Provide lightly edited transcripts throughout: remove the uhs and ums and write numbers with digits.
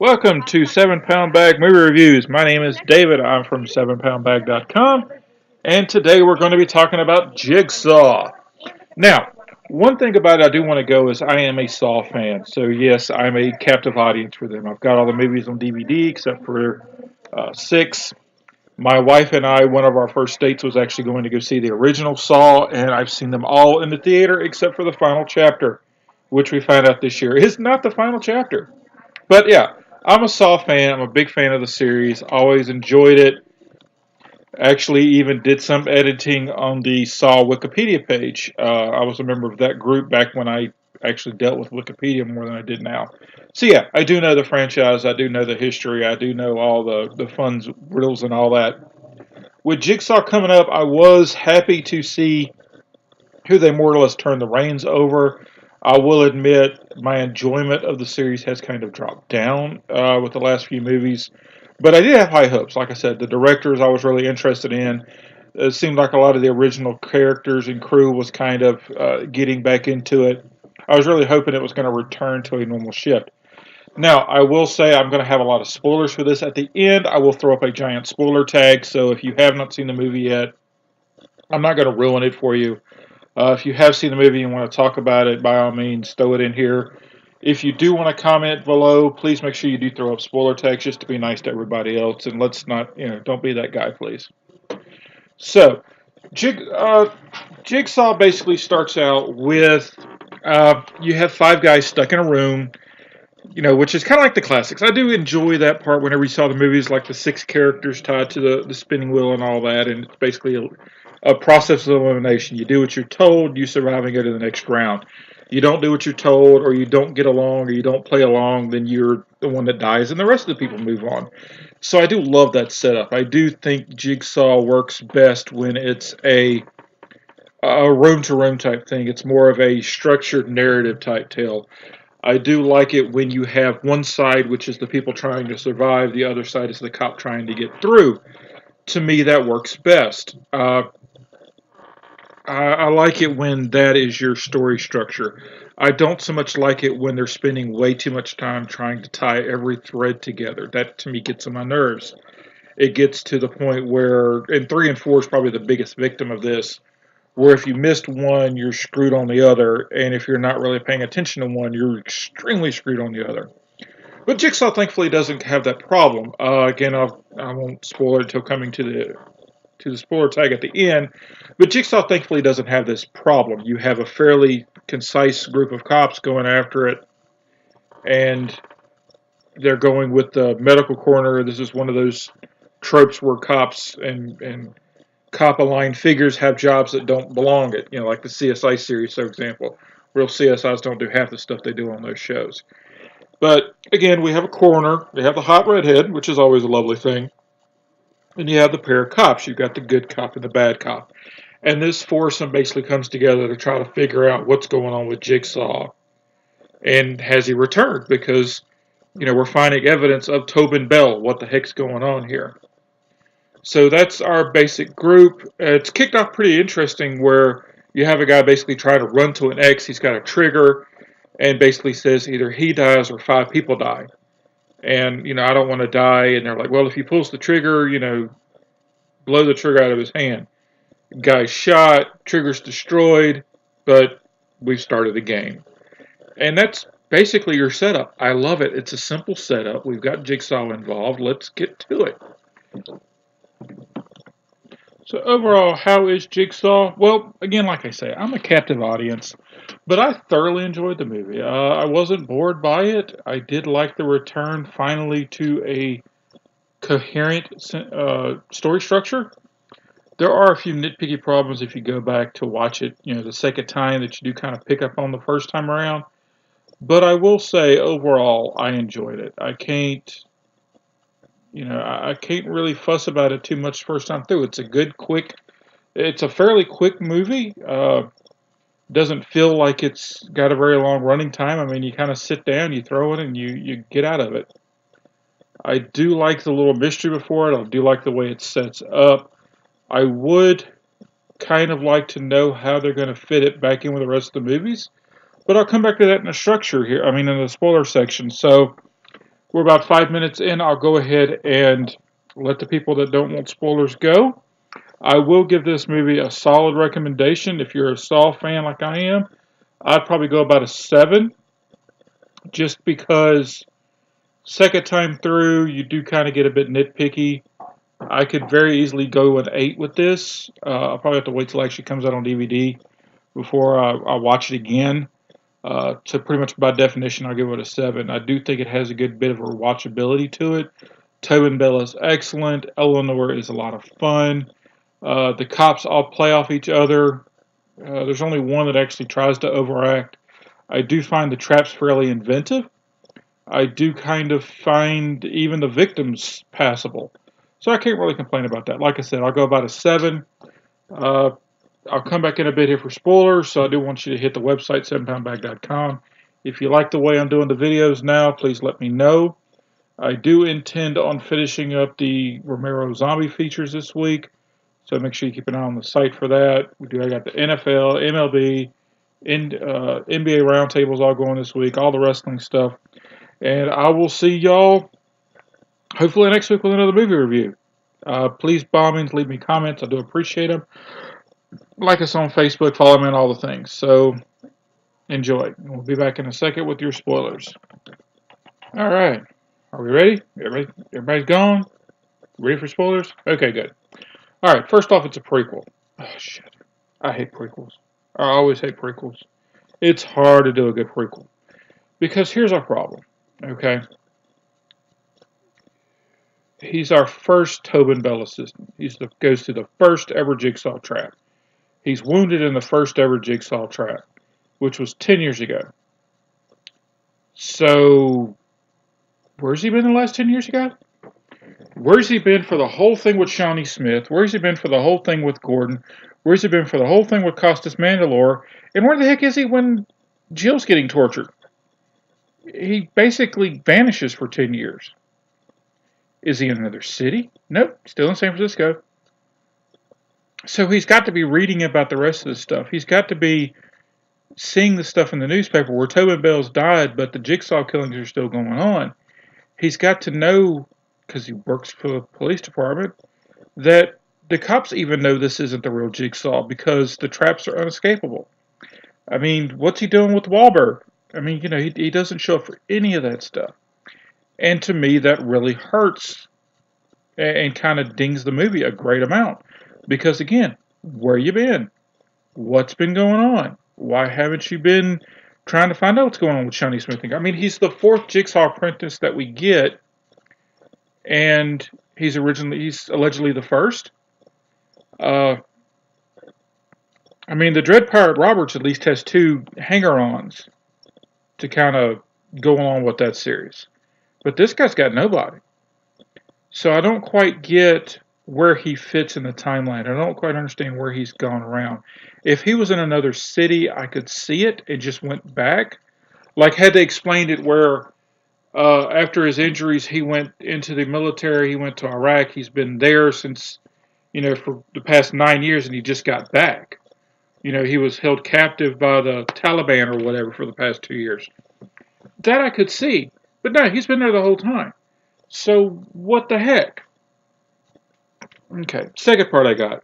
Welcome to 7 Pound Bag Movie Reviews. My name is David. I'm from 7poundbag.com. And today we're going to be talking about Jigsaw. Now, one thing about it I do want to go is I am a Saw fan. So, yes, I'm a captive audience for them. I've got all the movies on DVD except for 6. My wife and I, one of our first dates was actually going to go see the original Saw, and I've seen them all in the theater except for the final chapter, which we found out this year is not the final chapter. But yeah, I'm a Saw fan. I'm a big fan of the series. Always enjoyed it. Actually, even did some editing on the Saw Wikipedia page. I was a member of that group back when I actually dealt with Wikipedia more than I did now. So yeah, I do know the franchise. I do know the history. I do know all the fun riddles and all that. With Jigsaw coming up, I was happy to see who they more or less turned the reins over. I will admit my enjoyment of the series has kind of dropped down with the last few movies, but I did have high hopes. Like I said, the directors I was really interested in. It seemed like a lot of the original characters and crew was kind of getting back into it. I was really hoping it was going to return to a normal ship. Now, I will say I'm going to have a lot of spoilers for this. At the end, I will throw up a giant spoiler tag, so if you have not seen the movie yet, I'm not going to ruin it for you. If you have seen the movie and want to talk about it, by all means, throw it in here. If you do want to comment below, please make sure you do throw up spoiler tags just to be nice to everybody else, and let's not, don't be that guy, please. So, Jigsaw basically starts out with you have five guys stuck in a room, which is kind of like the classics. I do enjoy that part whenever you saw the movies, like the six characters tied to the spinning wheel and all that, and it's basically a process of elimination. You do what you're told, you survive and go to the next round. You don't do what you're told, or you don't get along, or you don't play along, then you're the one that dies, and the rest of the people move on. So I do love that setup. I do think Jigsaw works best when it's a room to room type thing. It's more of a structured narrative type tale. I do like it when you have one side, which is the people trying to survive, the other side is the cop trying to get through. To me, that works best. I like it when that is your story structure. I don't so much like it when they're spending way too much time trying to tie every thread together. That to me gets on my nerves. It gets to the point where, and 3 and 4 is probably the biggest victim of this, where if you missed one, you're screwed on the other, and if you're not really paying attention to one, you're extremely screwed on the other. But Jigsaw thankfully doesn't have that problem. Again, I won't spoil it until coming to the spoiler tag at the end. But Jigsaw thankfully doesn't have this problem. You have a fairly concise group of cops going after it, and they're going with the medical coroner. This is one of those tropes where cops and cop-aligned figures have jobs that don't belong it. Like the CSI series, for example. Real CSIs don't do half the stuff they do on those shows. But again, we have a coroner. They have the hot redhead, which is always a lovely thing. And you have the pair of cops. You've got the good cop and the bad cop. And this foursome basically comes together to try to figure out what's going on with Jigsaw. And has he returned? Because, we're finding evidence of Tobin Bell. What the heck's going on here? So that's our basic group. It's kicked off pretty interesting where you have a guy basically trying to run to an X. He's got a trigger and basically says either he dies or 5 people die. And, I don't want to die. And they're like, well, if he pulls the trigger, blow the trigger out of his hand. Guy's shot, trigger's destroyed, but we've started the game. And that's basically your setup. I love it. It's a simple setup. We've got Jigsaw involved. Let's get to it. So overall, how is Jigsaw? Well, again, like I say, I'm a captive audience, but I thoroughly enjoyed the movie. I wasn't bored by it. I did like the return finally to a coherent story structure. There are a few nitpicky problems if you go back to watch it, the second time that you do kind of pick up on the first time around. But I will say, overall, I enjoyed it. I can't really fuss about it too much first time through. It's a fairly quick movie. Doesn't feel like it's got a very long running time. I mean, you kind of sit down, you throw it, and you get out of it. I do like the little mystery before it. I do like the way it sets up. I would kind of like to know how they're going to fit it back in with the rest of the movies. But I'll come back to that in the structure here. I mean, in the spoiler section. So, We're about 5 minutes in. I'll go ahead and let the people that don't want spoilers go. I will give this movie a solid recommendation. If you're a Saw fan like I am, I'd probably go about a 7, just because second time through you do kind of get a bit nitpicky. I could very easily go an 8 with this. I'll probably have to wait till it actually comes out on DVD before I watch it again. So pretty much by definition, I'll give it a 7. I do think it has a good bit of a rewatchability to it. Tobin Bell is excellent. Eleanor is a lot of fun. The cops all play off each other. There's only one that actually tries to overact. I do find the traps fairly inventive. I do kind of find even the victims passable. So I can't really complain about that. Like I said, I'll go about a 7. Uh, I'll come back in a bit here for spoilers, so I do want you to hit the website, 7poundbag.com. If you like the way I'm doing the videos now, please let me know. I do intend on finishing up the Romero Zombie features this week, so make sure you keep an eye on the site for that. I got the NFL, MLB, NBA roundtables all going this week, all the wrestling stuff. And I will see y'all hopefully next week with another movie review. Please, by all means, leave me comments. I do appreciate them. Like us on Facebook, follow me on all the things. So, enjoy. We'll be back in a second with your spoilers. All right. Are we ready? Everybody's gone? Ready for spoilers? Okay, good. All right. First off, it's a prequel. Oh, shit. I hate prequels. I always hate prequels. It's hard to do a good prequel. Because here's our problem. Okay? He's our first Tobin Bell assistant. He goes through the first ever Jigsaw trap. He's wounded in the first ever Jigsaw trap, which was 10 years ago. So, where's he been the last 10 years ago? Where's he been for the whole thing with Shawnee Smith? Where's he been for the whole thing with Gordon? Where's he been for the whole thing with Costas Mandylor? And where the heck is he when Jill's getting tortured? He basically vanishes for 10 years. Is he in another city? Nope, still in San Francisco. So he's got to be reading about the rest of the stuff. He's got to be seeing the stuff in the newspaper where Tobin Bell's died, but the Jigsaw killings are still going on. He's got to know, because he works for the police department, that the cops even know this isn't the real Jigsaw because the traps are unescapable. I mean, what's he doing with Wahlberg? I mean, he doesn't show up for any of that stuff. And to me, that really hurts and kind of dings the movie a great amount. Because again, where you been? What's been going on? Why haven't you been trying to find out what's going on with Shawnee Smith? I mean, he's the 4th Jigsaw apprentice that we get, and he's allegedly the first. I mean, the Dread Pirate Roberts at least has 2 hanger-ons to kind of go along with that series. But this guy's got nobody. So I don't quite get where he fits in the timeline. I don't quite understand where he's gone around. If he was in another city, I could see it and just went back. Like, had they explained it where after his injuries, he went into the military, he went to Iraq, he's been there since, for the past 9 years, and he just got back. He was held captive by the Taliban or whatever for the past 2 years. That I could see. But no, he's been there the whole time. So, what the heck? Okay, second part I got.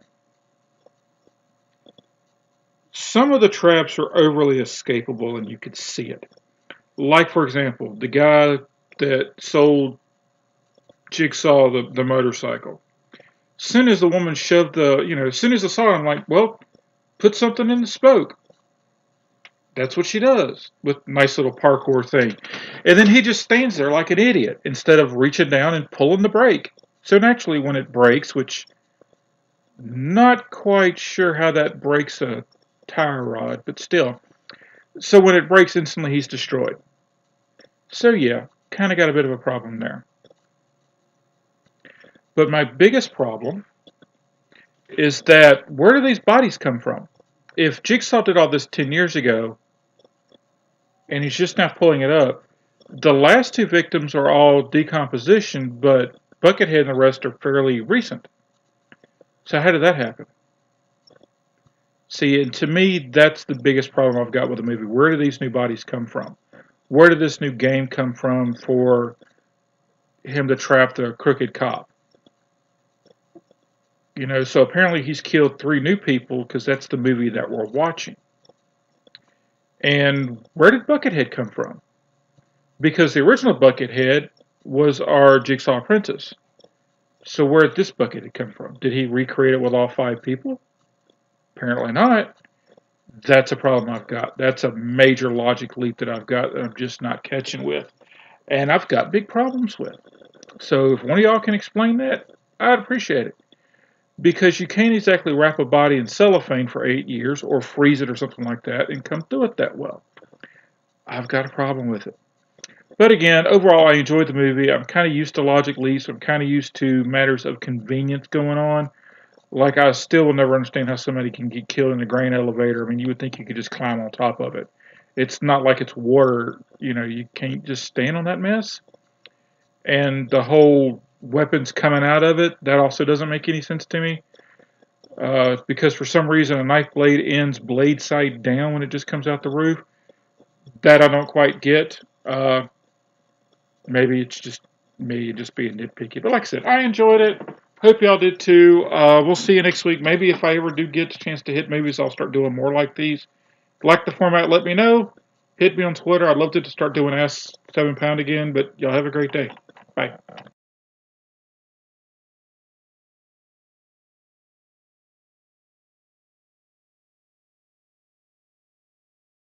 Some of the traps are overly escapable and you could see it. Like, for example, the guy that sold Jigsaw the motorcycle. As soon as the woman shoved as soon as I saw it, I'm like, well, put something in the spoke. That's what she does with nice little parkour thing. And then he just stands there like an idiot instead of reaching down and pulling the brake. So naturally when it breaks, which not quite sure how that breaks a tire rod, but still. So when it breaks instantly, he's destroyed. So yeah, kind of got a bit of a problem there. But my biggest problem is that where do these bodies come from? If Jigsaw did all this 10 years ago, and he's just now pulling it up, the last 2 victims are all decomposition, but Buckethead and the rest are fairly recent. So how did that happen? See, and to me, that's the biggest problem I've got with the movie. Where do these new bodies come from? Where did this new game come from for him to trap the crooked cop. So apparently he's killed 3 new people because that's the movie that we're watching. And where did Buckethead come from? Because the original Buckethead was our Jigsaw apprentice. So where did this Buckethead come from? Did he recreate it with all 5 people? Apparently not. That's a problem I've got. That's a major logic leap that I've got that I'm just not catching with. And I've got big problems with. So if one of y'all can explain that, I'd appreciate it. Because you can't exactly wrap a body in cellophane for 8 years or freeze it or something like that and come through it that well. I've got a problem with it. But again, overall, I enjoyed the movie. I'm kind of used to logic leaps. I'm kind of used to matters of convenience going on. Like, I still will never understand how somebody can get killed in a grain elevator. I mean, you would think you could just climb on top of it. It's not like it's water. You can't just stand on that mess. And the whole weapons coming out of it, that also doesn't make any sense to me. Because for some reason, a knife blade ends blade side down when it just comes out the roof. That I don't quite get. Maybe it's just me just being nitpicky. But like I said, I enjoyed it. Hope y'all did too. We'll see you next week. Maybe if I ever do get a chance to hit movies, I'll start doing more like these. If you like the format, let me know. Hit me on Twitter. I'd love to start doing Ask 7 Pound again. But y'all have a great day. Bye.